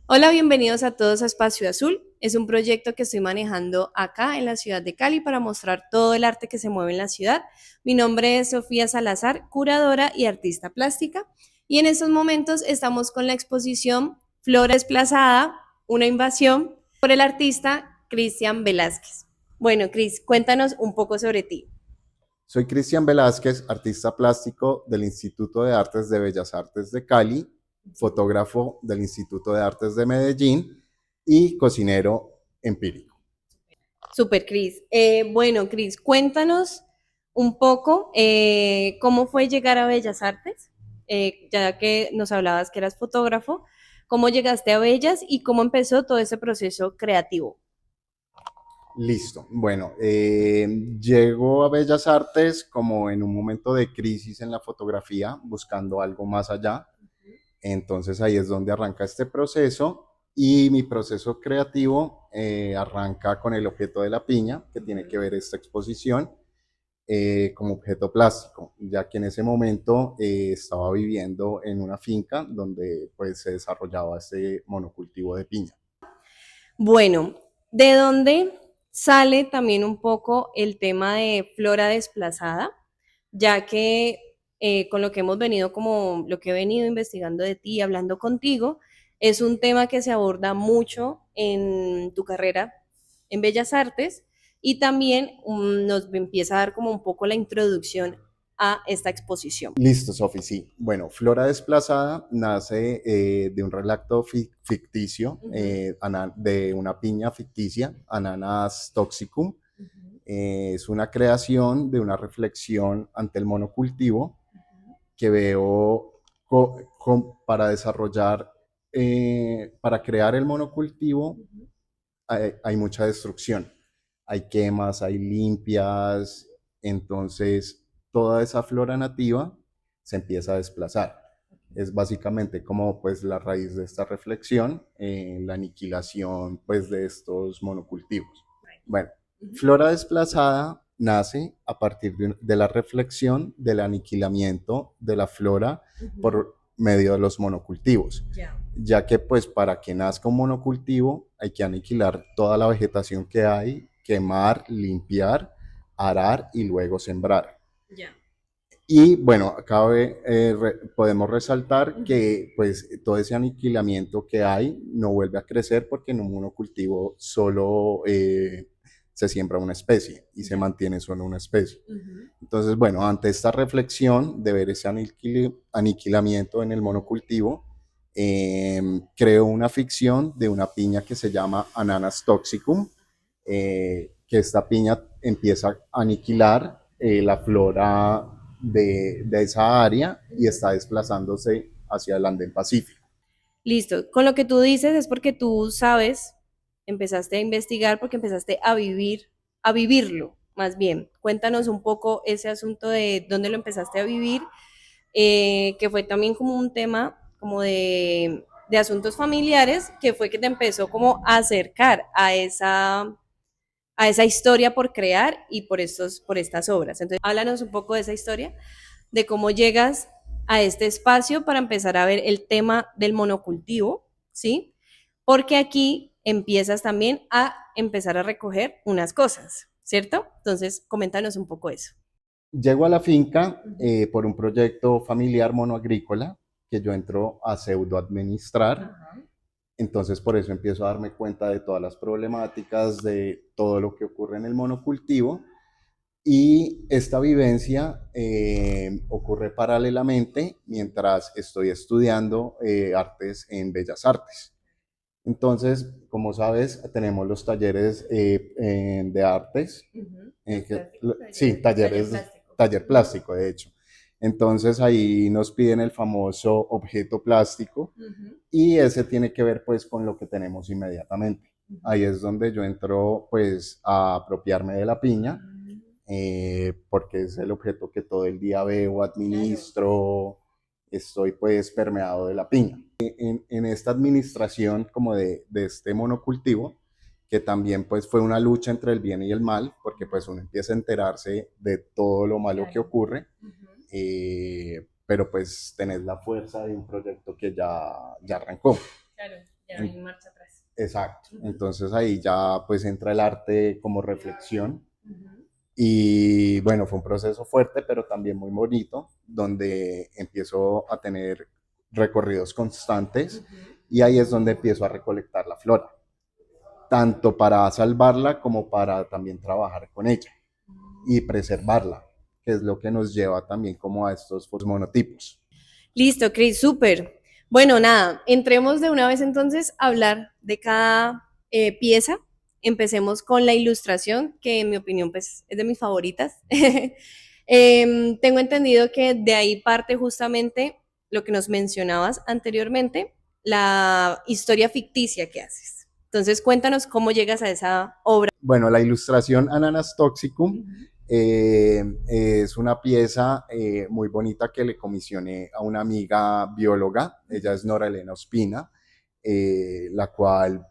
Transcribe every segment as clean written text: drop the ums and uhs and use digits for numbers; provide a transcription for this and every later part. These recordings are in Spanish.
Hola, bienvenidos a todos a Espacio Azul. Es un proyecto que estoy manejando acá en la ciudad de Cali para mostrar todo el arte que se mueve en la ciudad. Mi nombre es Sofía Salazar, curadora y artista plástica. Y en estos momentos estamos con la exposición Flora Desplazada, una invasión, por el artista Cristian Velázquez. Bueno, Cris, cuéntanos un poco sobre ti. Soy Cristian Velázquez, artista plástico del Instituto de Artes de Bellas Artes de Cali, fotógrafo del Instituto de Artes de Medellín y cocinero empírico. Super, Cris. Bueno, Cris, cuéntanos un poco cómo fue llegar a Bellas Artes, ya que nos hablabas que eras fotógrafo, cómo llegaste a Bellas y cómo empezó todo ese proceso creativo. Listo. Bueno, llego a Bellas Artes como en un momento de crisis en la fotografía, buscando algo más allá. Entonces ahí es donde arranca este proceso y mi proceso creativo arranca con el objeto de la piña, que tiene que ver esta exposición como objeto plástico, ya que en ese momento estaba viviendo en una finca donde pues se desarrollaba este monocultivo de piña. Bueno, ¿de dónde sale también un poco el tema de flora desplazada? Ya que con lo que hemos venido, como lo que he venido investigando de ti, hablando contigo, es un tema que se aborda mucho en tu carrera en Bellas Artes y también nos empieza a dar como un poco la introducción a esta exposición. Listo, Sofi, sí. Bueno, Flora Desplazada nace de un relato ficticio, Ujú, de una piña ficticia, Ananas toxicum. ujú, Es una creación de una reflexión ante el monocultivo ujú, que veo para desarrollar, para crear el monocultivo ujú. hay mucha destrucción. Hay quemas, hay limpias, entonces toda esa flora nativa se empieza a desplazar. Es básicamente como pues la raíz de esta reflexión, la aniquilación pues de estos monocultivos. Bueno, Ujú. flora desplazada nace a partir de la reflexión del aniquilamiento de la flora Ujú. por medio de los monocultivos, Ya. ya que pues para que nazca un monocultivo hay que aniquilar toda la vegetación que hay, quemar, limpiar, arar y luego sembrar. Ya. Y bueno, acá podemos resaltar Ujú. que pues todo ese aniquilamiento que hay no vuelve a crecer porque en un monocultivo solo se siembra una especie y se Ya. mantiene solo una especie. Ujú. Entonces, bueno, ante esta reflexión de ver ese aniquilamiento en el monocultivo, creo una ficción de una piña que se llama Ananas toxicum, que esta piña empieza a aniquilar la flora de esa área y está desplazándose hacia el Andén Pacífico. Listo. Con lo que tú dices es porque tú sabes, empezaste a investigar porque empezaste a vivir, a vivirlo, más bien. Cuéntanos un poco ese asunto de dónde lo empezaste a vivir, que fue también como un tema como de asuntos familiares, que fue que te empezó como a acercar a esa historia por crear y por por estas obras. Entonces, háblanos un poco de esa historia, de cómo llegas a este espacio para empezar a ver el tema del monocultivo, ¿sí? Porque aquí empiezas también a empezar a recoger unas cosas, ¿cierto? Entonces, coméntanos un poco eso. Llego a la finca Ujú. por un proyecto familiar monoagrícola que yo entro a pseudo administrar. Ajá. Entonces por eso empiezo a darme cuenta de todas las problemáticas, de todo lo que ocurre en el monocultivo. Y esta vivencia ocurre paralelamente mientras estoy estudiando artes en Bellas Artes. Entonces, como sabes, tenemos los talleres de artes, Ujú. ¿Los plásticos? sí, Taller plástico. taller Ujú. plástico, de hecho. Entonces ahí nos piden el famoso objeto plástico Ujú. y ese tiene que ver pues con lo que tenemos inmediatamente. Ujú. Ahí es donde yo entro pues a apropiarme de la piña, Mm. porque es el objeto que todo el día veo, Claro. administro, estoy pues permeado de la piña. En esta administración como de este monocultivo, que también pues fue una lucha entre el bien y el mal, porque pues uno empieza a enterarse de todo lo malo que Claro. ocurre, Ujú. pero pues tenés la fuerza de un proyecto que ya arrancó. Claro. Ya hay marcha atrás. Exacto. Ujú, Entonces ahí ya pues entra el arte como reflexión ujú, y bueno, fue un proceso fuerte pero también muy bonito donde empiezo a tener recorridos constantes ujú. y ahí es donde empiezo a recolectar la flora, tanto para salvarla como para también trabajar con ella y preservarla, que es lo que nos lleva también como a estos monotipos. Listo, Cris, súper. Bueno, nada, entremos de una vez entonces a hablar de cada pieza. Empecemos con la ilustración, que en mi opinión pues, es de mis favoritas. Tengo entendido que de ahí parte justamente lo que nos mencionabas anteriormente, la historia ficticia que haces. Entonces, cuéntanos cómo llegas a esa obra. Bueno, la ilustración Ananas Toxicum Ujú, es una pieza muy bonita que le comisioné a una amiga bióloga, ella ujú, es Nora Elena Ospina, la cual,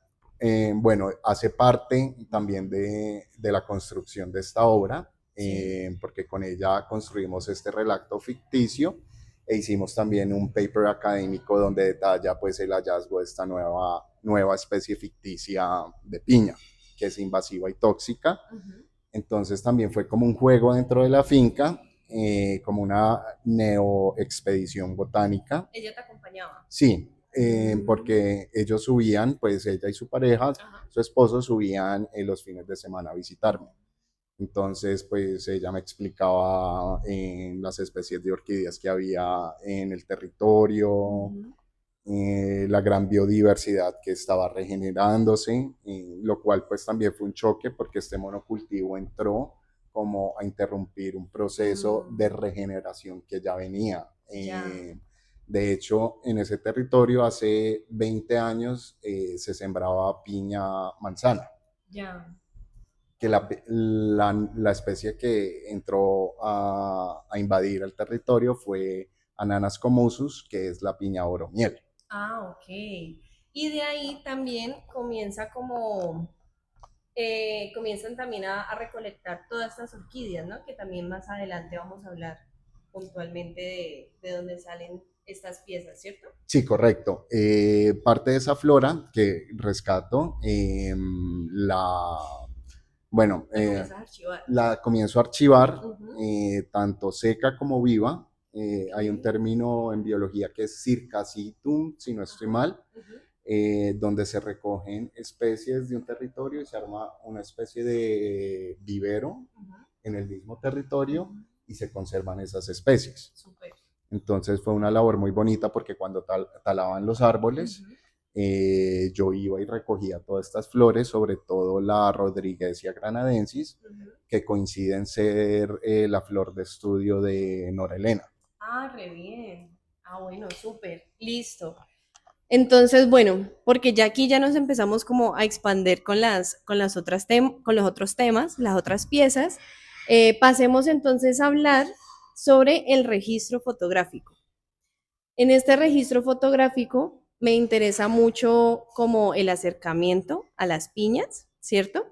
bueno, hace parte también de la construcción de esta obra, sí. porque con ella construimos este relato ficticio e hicimos también un paper académico donde detalla pues el hallazgo de esta nueva especie ficticia de piña, que es invasiva y tóxica. Ujú. Entonces también fue como un juego dentro de la finca, como una neo-expedición botánica. Ella te acompañaba. Sí, Mm, porque ellos subían, pues ella y su pareja, ajá. su esposo subían los fines de semana a visitarme. Entonces, pues ella me explicaba las especies de orquídeas que había en el territorio, Ujú. la gran biodiversidad que estaba regenerándose, lo cual pues también fue un choque porque este monocultivo entró como a interrumpir un proceso de Mm, regeneración que ya venía. ya, De hecho, en ese territorio hace 20 años se sembraba piña manzana, ya. que la especie que entró a invadir el territorio fue Ananas comusus, que es la piña oro miel. Ah, ok. Y de ahí también comienza como, comienzan también a recolectar todas estas orquídeas, ¿no? Que también más adelante vamos a hablar puntualmente de dónde salen estas piezas, ¿cierto? Sí, correcto. Parte de esa flora que rescato, bueno, La comienzas a archivar. la comienzo a archivar, Ujú, tanto seca como viva. ok. Hay un término en biología que es circassitum, si no estoy Ajá. mal, Ujú, donde se recogen especies de un territorio y se arma una especie de vivero ujú, en el mismo territorio ujú. y se conservan esas especies. Súper. Entonces fue una labor muy bonita porque cuando talaban los árboles, Ujú, yo iba y recogía todas estas flores, sobre todo la Rodriguesia granadensis, ujú. que coincide en ser la flor de estudio de Nora Elena. Ah, re bien. Ah, bueno, súper. Listo. Entonces, bueno, porque ya aquí ya nos empezamos como a expandir con las con los otros temas, las otras piezas. Pasemos entonces a hablar sobre el registro fotográfico. En este registro fotográfico me interesa mucho como el acercamiento a las piñas, ¿cierto?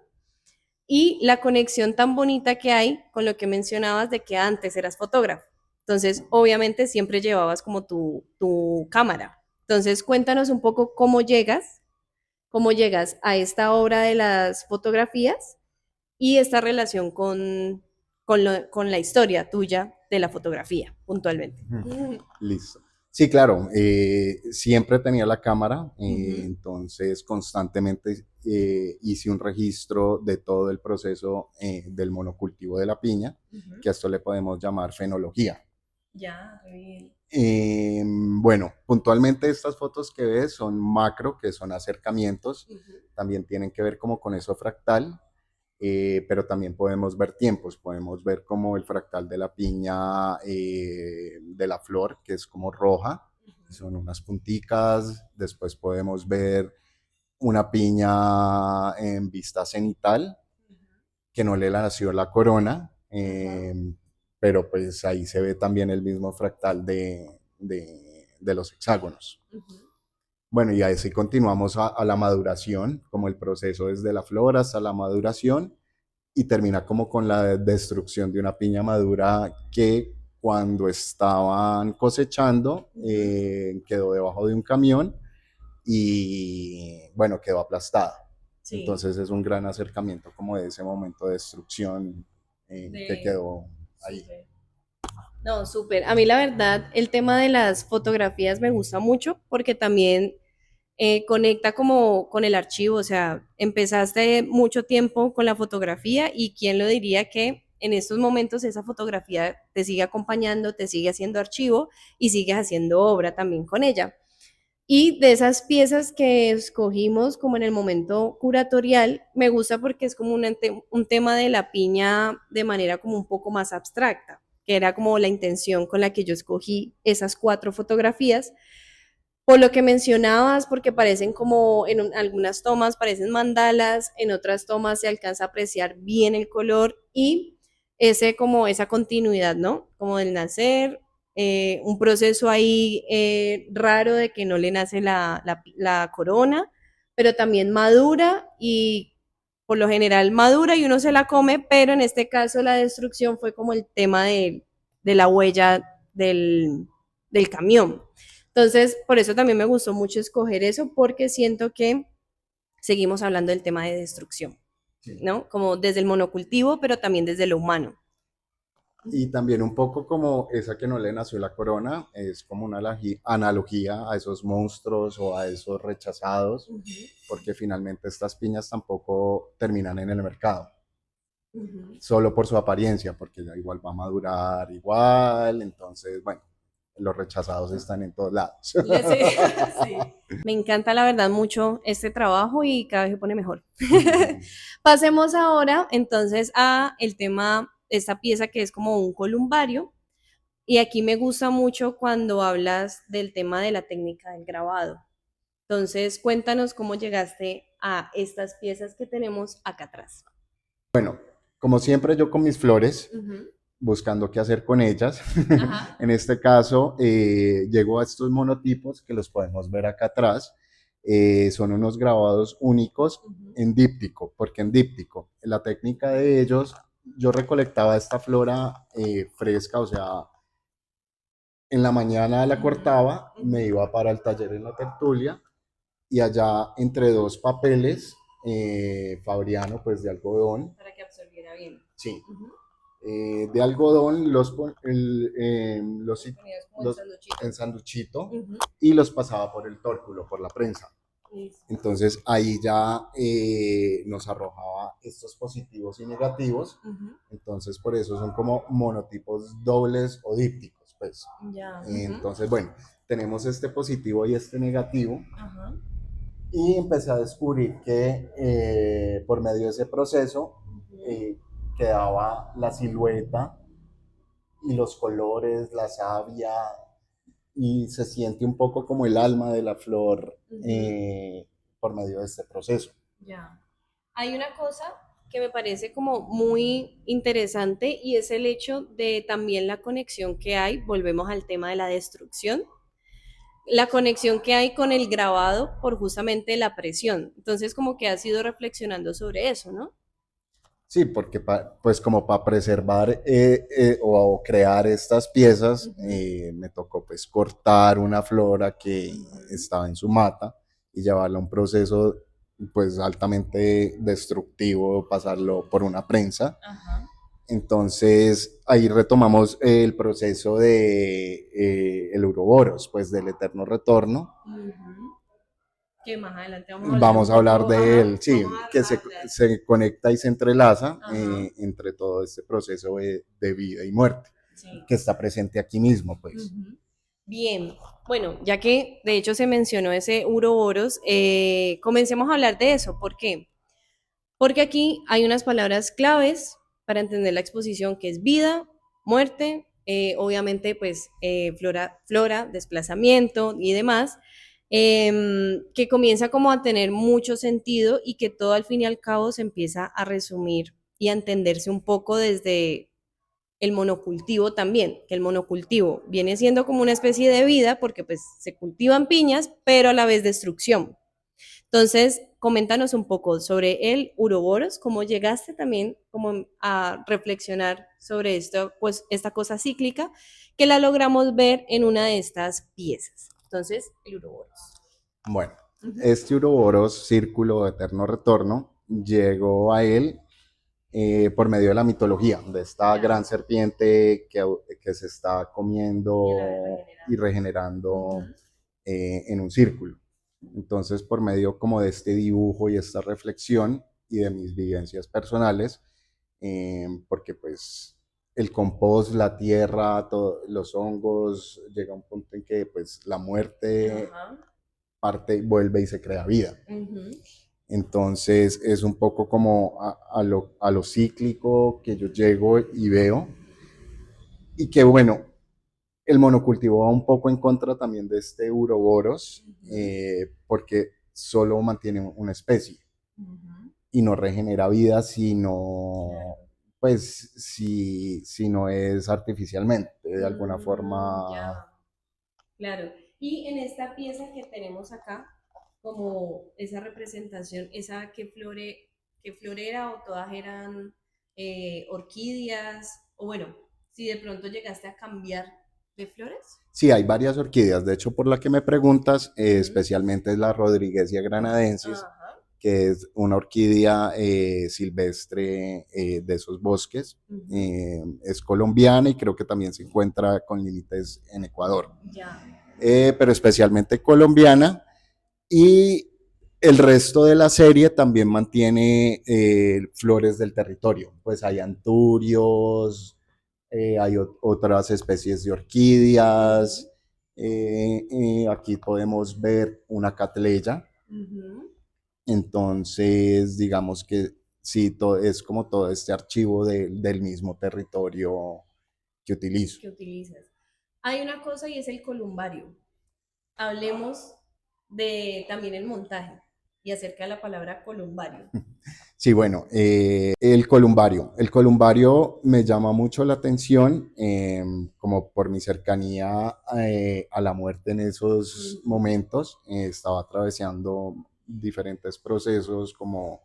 Y la conexión tan bonita que hay con lo que mencionabas de que antes eras fotógrafo. Entonces, obviamente siempre llevabas como tu cámara. Entonces, cuéntanos un poco cómo llegas a esta obra de las fotografías y esta relación con la historia tuya de la fotografía, puntualmente. Listo. Sí, claro, siempre tenía la cámara, Ujú, entonces constantemente hice un registro de todo el proceso del monocultivo de la piña, ujú. que a esto le podemos llamar fenología. Ya, re bien. Bueno, puntualmente estas fotos que ves son macro, que son acercamientos, Ujú, también tienen que ver como con eso fractal, pero también podemos ver tiempos, podemos ver como el fractal de la piña, de la flor, que es como roja, ujú, son unas punticas, después podemos ver una piña en vista cenital, que no le nació la corona, ujú. pero pues ahí se ve también el mismo fractal de los hexágonos. Ujú, Bueno, y así continuamos a la maduración, como el proceso desde la flor hasta la maduración, y termina como con la destrucción de una piña madura que cuando estaban cosechando ujú. quedó debajo de un camión y bueno, quedó aplastada. Sí. Entonces es un gran acercamiento como de ese momento de destrucción que De... quedó ahí. Súper. No, súper. A mí la verdad, el tema de las fotografías me gusta mucho porque también conecta como con el archivo, o sea, empezaste mucho tiempo con la fotografía y quién lo diría que en estos momentos esa fotografía te sigue acompañando, te sigue haciendo archivo y sigues haciendo obra también con ella. Y de esas piezas que escogimos como en el momento curatorial, me gusta porque es como un tema de la piña de manera como un poco más abstracta, que era como la intención con la que yo escogí esas 4 fotografías. Por lo que mencionabas, porque parecen como algunas tomas parecen mandalas, en otras tomas se alcanza a apreciar bien el color y ese como esa continuidad, ¿no? Como del nacer, un proceso ahí raro de que no le nace la corona, pero también madura y por lo general madura y uno se la come, pero en este caso la destrucción fue como el tema de la huella del camión. Entonces, por eso también me gustó mucho escoger eso, porque siento que seguimos hablando del tema de destrucción, Sí. ¿no? Como desde el monocultivo, pero también desde lo humano. Y también un poco como esa que no le nació la corona, es como una analogía a esos monstruos o a esos rechazados, Uh -huh, porque finalmente estas piñas tampoco terminan en el mercado, uh -huh. solo por su apariencia, porque ya igual va a madurar igual, entonces, bueno, los rechazados están en todos lados. Sí, sí. Me encanta la verdad mucho este trabajo y cada vez se pone mejor. Pasemos ahora entonces a el tema, esta pieza que es como un columbario. Y aquí me gusta mucho cuando hablas del tema de la técnica del grabado. Entonces, cuéntanos cómo llegaste a estas piezas que tenemos acá atrás. Bueno, como siempre yo con mis flores, Uh -huh. buscando qué hacer con ellas. Ajá. En este caso, llego a estos monotipos que los podemos ver acá atrás. Son unos grabados únicos Uh -huh. en díptico, porque en díptico, la técnica de ellos, yo recolectaba esta flora fresca, o sea, en la mañana la cortaba, Uh me -huh. iba para el taller en la tertulia y allá entre dos papeles, fabriano, pues de algodón, Para que absorbiera bien. sí, Uh -huh. de algodón, Ponías como el los sanduchito. en sanduchito Uh -huh. y los pasaba por el tórculo, por la prensa. Listo. Entonces ahí ya nos arrojaba estos positivos y negativos. Uh -huh. Entonces por eso son como monotipos dobles o dípticos, pues. Ya. Uh -huh. Entonces, bueno, tenemos este positivo y este negativo. Ajá. Y empecé a descubrir que por medio de ese proceso Uh -huh. eh, quedaba la silueta y los colores, la savia, y se siente un poco como el alma de la flor Uh -huh. por medio de este proceso. Ya. Hay una cosa que me parece como muy interesante y es el hecho de también la conexión que hay, volvemos al tema de la destrucción, la conexión que hay con el grabado por justamente la presión. Entonces como que has ido reflexionando sobre eso, ¿no? Sí, porque pues como para preservar o crear estas piezas, Uh -huh. me tocó pues cortar una flora que Uh -huh. estaba en su mata y llevarla a un proceso pues altamente destructivo, pasarlo por una prensa. Ajá. Entonces ahí retomamos el proceso de el Uroboros, pues del eterno retorno. Uh -huh. Que más adelante vamos a hablar un Vamos a hablar poco, de ajá, él, sí, vamos que a hablar. se conecta y se entrelaza Ajá. entre todo este proceso de vida y muerte, Sí. que está presente aquí mismo, Uh pues. -huh. Bien, bueno, ya que de hecho se mencionó ese uroboros, comencemos a hablar de eso. ¿Por qué? Porque aquí hay unas palabras claves para entender la exposición, que es vida, muerte, obviamente pues flora, desplazamiento y demás, que comienza como a tener mucho sentido y que todo al fin y al cabo se empieza a resumir y a entenderse un poco desde el monocultivo también, que el monocultivo viene siendo como una especie de vida porque pues se cultivan piñas, pero a la vez destrucción. Entonces, coméntanos un poco sobre el uroboros, cómo llegaste también como a reflexionar sobre esto, pues esta cosa cíclica que la logramos ver en una de estas piezas. Entonces, el uroboros. Bueno, Ujú. Este Uroboros, círculo de eterno retorno, llegó a él por medio de la mitología, de esta Ya. gran serpiente que se está Y a la vez comiendo y regenerando. regenerando Ujú. en un círculo. Entonces, por medio como de este dibujo y esta reflexión y de mis vivencias personales, porque pues el compost, la tierra, los hongos, llega a un punto en que pues la muerte Ajá. parte, vuelve y se crea vida. Ujú. Entonces es un poco como a lo cíclico que yo llego y veo y que bueno, el monocultivo va un poco en contra también de este Uroboros Ujú. porque solo mantiene una especie Ujú. y no regenera vida sino Claro. pues si no es artificialmente, de alguna Ya, forma. claro. Y en esta pieza que tenemos acá, como esa representación, esa que florera o todas eran orquídeas, o bueno, si de pronto llegaste a cambiar de flores. Sí, hay varias orquídeas. De hecho, por la que me preguntas, Ujú. especialmente es la Rodriguesia granadensis, Ajá. que es una orquídea silvestre de esos bosques. Ujú. Es colombiana y creo que también se encuentra con límites en Ecuador, Ya. pero especialmente colombiana. Y el resto de la serie también mantiene flores del territorio. Pues hay anturios, hay otras especies de orquídeas. Ujú. Aquí podemos ver una catleya. Ujú. Entonces, digamos que sí, es como todo este archivo del mismo territorio que utilizo. Que utilizas. Hay una cosa y es el columbario. Hablemos de también el montaje y acerca de la palabra columbario. Sí, bueno, el columbario. El columbario me llama mucho la atención, como por mi cercanía a la muerte en esos Ujú. momentos. Estaba atravesando diferentes procesos como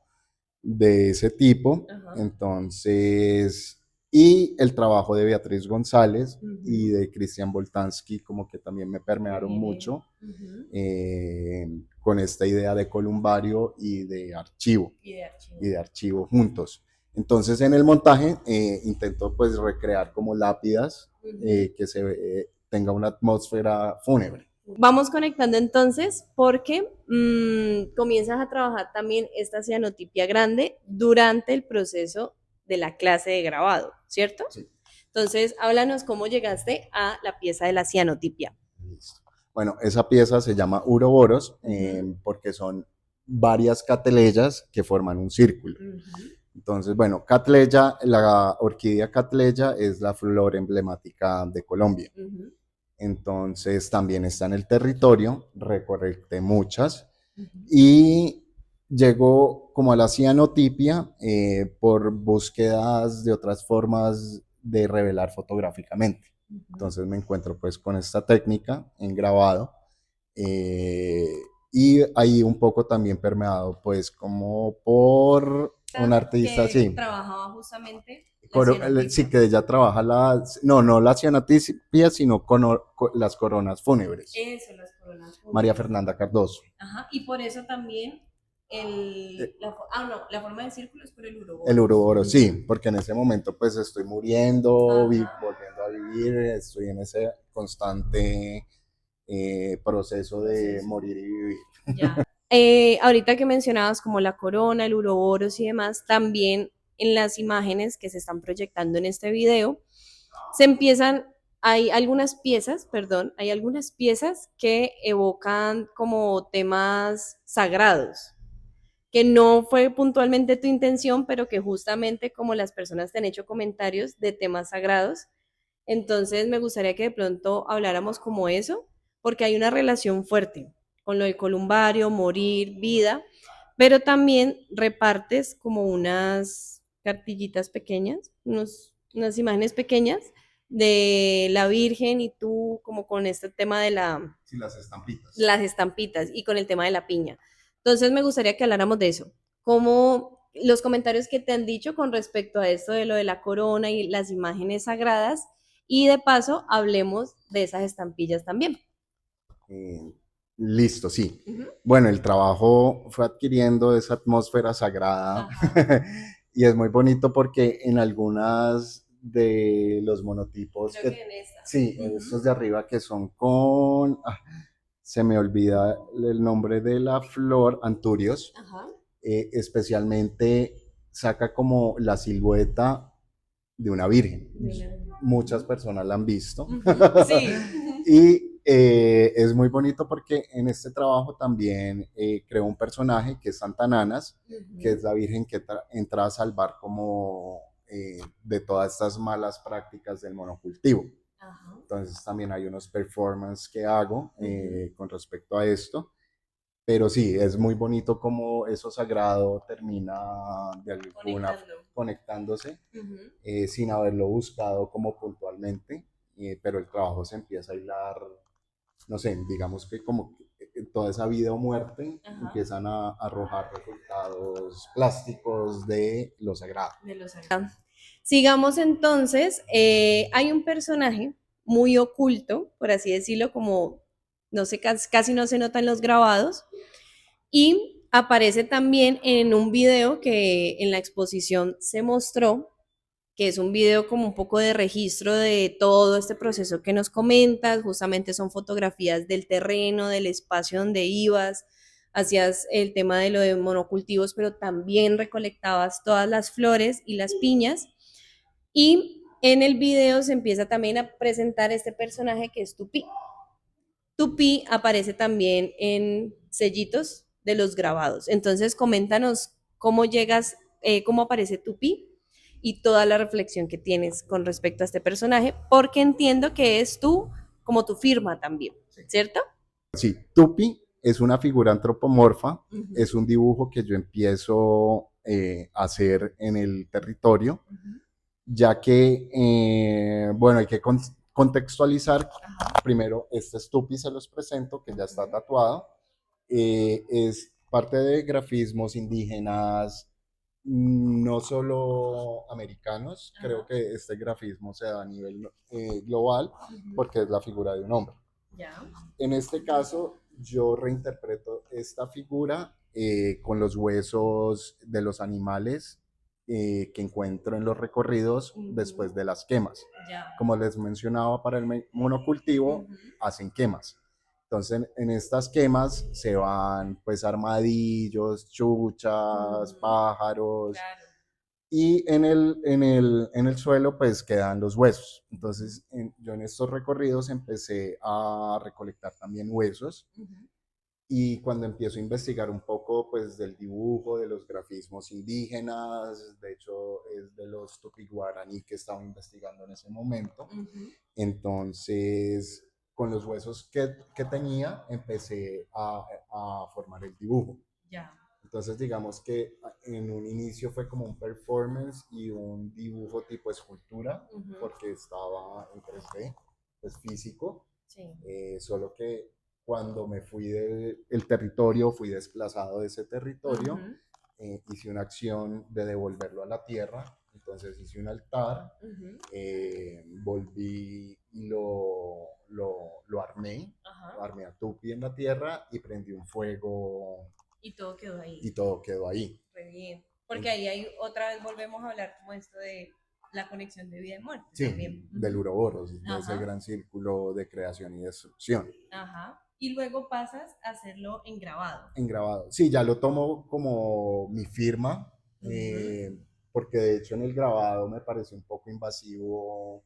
de ese tipo. Ajá. Entonces, y el trabajo de Beatriz González y Ujú. de Cristian Voltansky como que también me permearon Viene. mucho Ujú. con esta idea de columbario Y de archivo. y de archivo juntos. Entonces en el montaje intento pues recrear como lápidas Ujú. que tenga una atmósfera fúnebre. Vamos conectando entonces porque comienzas a trabajar también esta cianotipia grande durante el proceso de la clase de grabado, ¿cierto? Sí, Entonces, háblanos cómo llegaste a la pieza de la cianotipia. listo. Bueno, esa pieza se llama Uroboros Ujú. porque son varias cateleyas que forman un círculo. Ujú. Entonces, bueno, Catleya, la orquídea Catleya es la flor emblemática de Colombia. Ujú. Entonces, también está en el territorio, recorrí muchas Ujú. y llegó como a la cianotipia por búsquedas de otras formas de revelar fotográficamente. Ujú. Entonces me encuentro pues con esta técnica en grabado eh, y ahí un poco también permeado pues como por un artista Que así. trabajaba justamente la Sí, cianotipia. que ella trabaja no la cianotipia, sino las coronas fúnebres. Eso, las coronas María fúnebres. Fernanda Cardoso. Ajá, y por eso también Eh, no, la forma de círculo es por el El uroboros. Uruboro, Ujú. sí, porque en ese momento pues estoy muriendo, Ajá, volviendo a vivir, estoy en ese constante proceso de proceso. morir y vivir. Ya. Ahorita que mencionabas como la corona, el uroboros y demás, también en las imágenes que se están proyectando en este video, se empiezan, hay algunas piezas, perdón, hay algunas piezas que evocan como temas sagrados, que no fue puntualmente tu intención, pero que justamente como las personas te han hecho comentarios de temas sagrados, entonces me gustaría que de pronto habláramos como eso, porque hay una relación fuerte con lo del columbario, morir, vida, pero también repartes como unas cartillitas pequeñas, unas imágenes pequeñas de la Virgen y tú como con este tema de Sí, las estampitas. las estampitas y con el tema de la piña. Entonces me gustaría que habláramos de eso, como los comentarios que te han dicho con respecto a esto de lo de la corona y las imágenes sagradas y de paso hablemos de esas estampillas también. Listo, sí. Ujú. Bueno, el trabajo fue adquiriendo esa atmósfera sagrada Ajá. y es muy bonito porque en algunas de los monotipos Creo que que, en esta. sí, en Ujú. estos de arriba que son con, se me olvida el nombre de la flor, Anturios, Ajá. especialmente saca como la silueta de una virgen. De una. Muchas personas la han visto. Ujú. Sí. Y es muy bonito porque en este trabajo también creo un personaje que es Santa Nanas, que Ujú. es la virgen que entra a salvar como de todas estas malas prácticas del monocultivo. Ajá. Entonces también hay unos performances que hago Ujú. con respecto a esto. Pero sí, es muy bonito como eso sagrado termina de alguna Conectando. conectándose Ujú. sin haberlo buscado como puntualmente, pero el trabajo se empieza a hilar, no sé, digamos que como toda esa vida o muerte Ajá. empiezan a arrojar resultados plásticos de lo sagrado. De los sagrados. Sigamos entonces, hay un personaje muy oculto, por así decirlo, como no sé, casi no se nota en los grabados, y aparece también en un video que en la exposición se mostró, que es un video como un poco de registro de todo este proceso que nos comentas, justamente son fotografías del terreno, del espacio donde ibas, hacías el tema de lo de monocultivos, pero también recolectabas todas las flores y las piñas. Y en el video se empieza también a presentar este personaje que es Tupi. Tupi aparece también en sellitos de los grabados. Entonces, coméntanos cómo llegas, cómo aparece Tupi y toda la reflexión que tienes con respecto a este personaje, porque entiendo que es tú, como tu firma también, ¿cierto? Sí, Tupi es una figura antropomorfa, Uh -huh. es un dibujo que yo empiezo a hacer en el territorio, Uh -huh. ya que, bueno, hay que contextualizar. Ajá. Primero, este es Tupi, se los presento, que Uh ya está -huh. tatuado. Es parte de grafismos indígenas, no solo americanos, creo Ajá. que este grafismo se da a nivel global Uh -huh. porque es la figura de un hombre. Ya. En este caso, yo reinterpreto esta figura con los huesos de los animales que encuentro en los recorridos Uh después -huh. de las quemas. Ya. Como les mencionaba, para el Uh monocultivo -huh. hacen quemas. Entonces, en estas quemas se van pues armadillos, Uh chuchas, -huh. pájaros, Claro. y en el suelo pues quedan los huesos. Entonces yo en estos recorridos empecé a recolectar también huesos Uh -huh. y cuando empiezo a investigar un poco pues del dibujo, de los grafismos indígenas, de hecho es de los Tupi Guaraní que estaba investigando en ese momento, Uh -huh. entonces con los huesos que tenía empecé a formar el dibujo. Ya. Entonces, digamos que en un inicio fue como un performance y un dibujo tipo escultura, Uh -huh. porque estaba en 3D, pues físico, Sí. solo que cuando me fui del territorio, fui desplazado de ese Uh territorio, -huh. hice una acción de devolverlo a la tierra, entonces hice un altar, Uh -huh. volví y lo armé, Ajá. lo armé a tupi en la tierra y prendí un fuego Y todo quedó ahí. y todo quedó ahí. Re bien. Porque ahí hay, otra vez volvemos a hablar como esto de la conexión de vida y muerte Sí, también. Uh del -huh. Uroboros, de ese Ajá. gran círculo de creación y destrucción. Ajá. Y luego pasas a hacerlo en grabado. En grabado. Sí, ya lo tomo como mi firma, Uh -huh. porque de hecho en el grabado me pareció un poco invasivo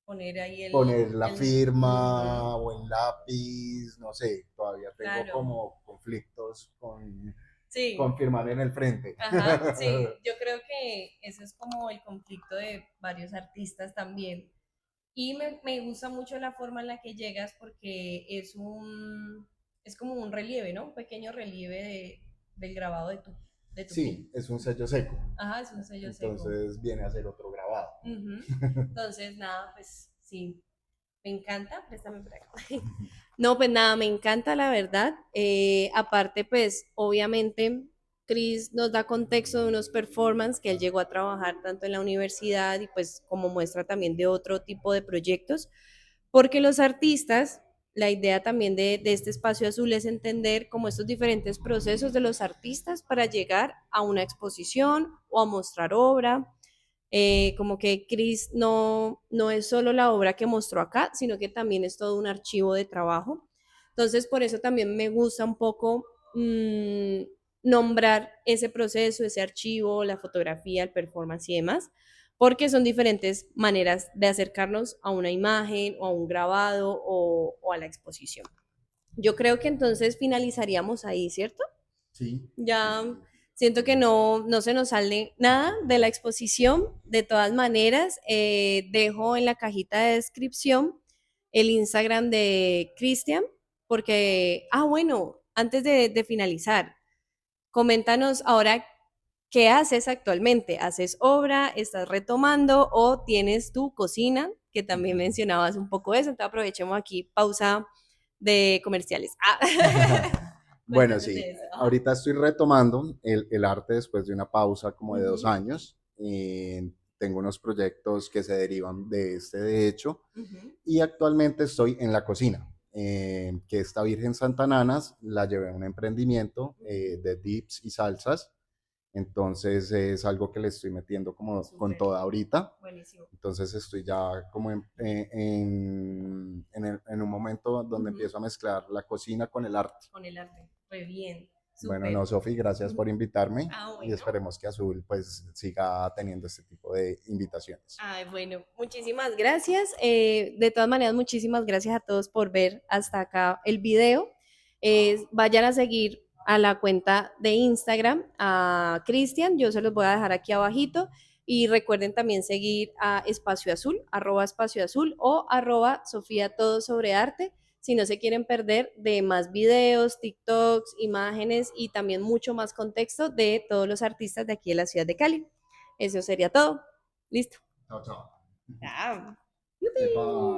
Poner ahí poner la uh -huh. firma o el lápiz, no sé, todavía tengo Claro. como conflictos con Sí. firmar en el frente. Ajá. Sí. Yo creo que eso es como el conflicto de varios artistas también. Y me gusta mucho la forma en la que llegas porque es como un relieve, ¿no? Un pequeño relieve del grabado de tu pi. Sí, es un sello seco, Ajá, es un sello seco. entonces viene a ser otro grabado. Ujú. Entonces, nada, pues sí, me encanta, préstame por acá. No, pues nada, me encanta la verdad. Aparte, pues obviamente, Chris nos da contexto de unos performances que él llegó a trabajar tanto en la universidad y pues como muestra también de otro tipo de proyectos, porque los artistas La idea también de este espacio azul es entender como estos diferentes procesos de los artistas para llegar a una exposición o a mostrar obra. Como que Chris no es solo la obra que mostró acá, sino que también es todo un archivo de trabajo. Entonces, por eso también me gusta un poco nombrar ese proceso, ese archivo, la fotografía, el performance y demás, porque son diferentes maneras de acercarnos a una imagen o a un grabado o a la exposición. Yo creo que entonces finalizaríamos ahí, ¿cierto? Sí, sí, Ya sí. siento que no se nos sale nada de la exposición. De todas maneras, dejo en la cajita de descripción el Instagram de Cristian, porque, bueno, antes de finalizar, coméntanos ahora qué haces actualmente. ¿Haces obra? ¿Estás retomando o tienes tu cocina? Que también Ujú. mencionabas un poco eso. Entonces aprovechemos aquí, pausa de comerciales. Bueno, Cuéntanos de sí, eso. Ajá. ahorita estoy retomando el arte después de una pausa como de dos Ujú, años. Tengo unos proyectos que se derivan de este, de hecho, ujú. y actualmente estoy en la cocina, que esta Virgen Santananas la llevé a un emprendimiento Ujú. de dips y salsas, entonces es algo que le estoy metiendo como con Súper, toda ahorita. buenísimo. Entonces estoy ya como en un momento donde Ujú. empiezo a mezclar la cocina con el arte. Con el arte. Re bien, Bueno, súper. no, Sofi, gracias por invitarme y Bueno. esperemos que Azul pues siga teniendo este tipo de invitaciones. Bueno, muchísimas gracias. De todas maneras, muchísimas gracias a todos por ver hasta acá el video. Vayan a seguir a la cuenta de Instagram a Cristian, yo se los voy a dejar aquí abajito. Y recuerden también seguir a Espacio Azul, @Espacio Azul o @Sofía Todo Sobre Arte, si no se quieren perder de más videos, TikToks, imágenes y también mucho más contexto de todos los artistas de aquí de la ciudad de Cali. Eso sería todo. Listo. Chao, chao. Ah. Epa. Yupi.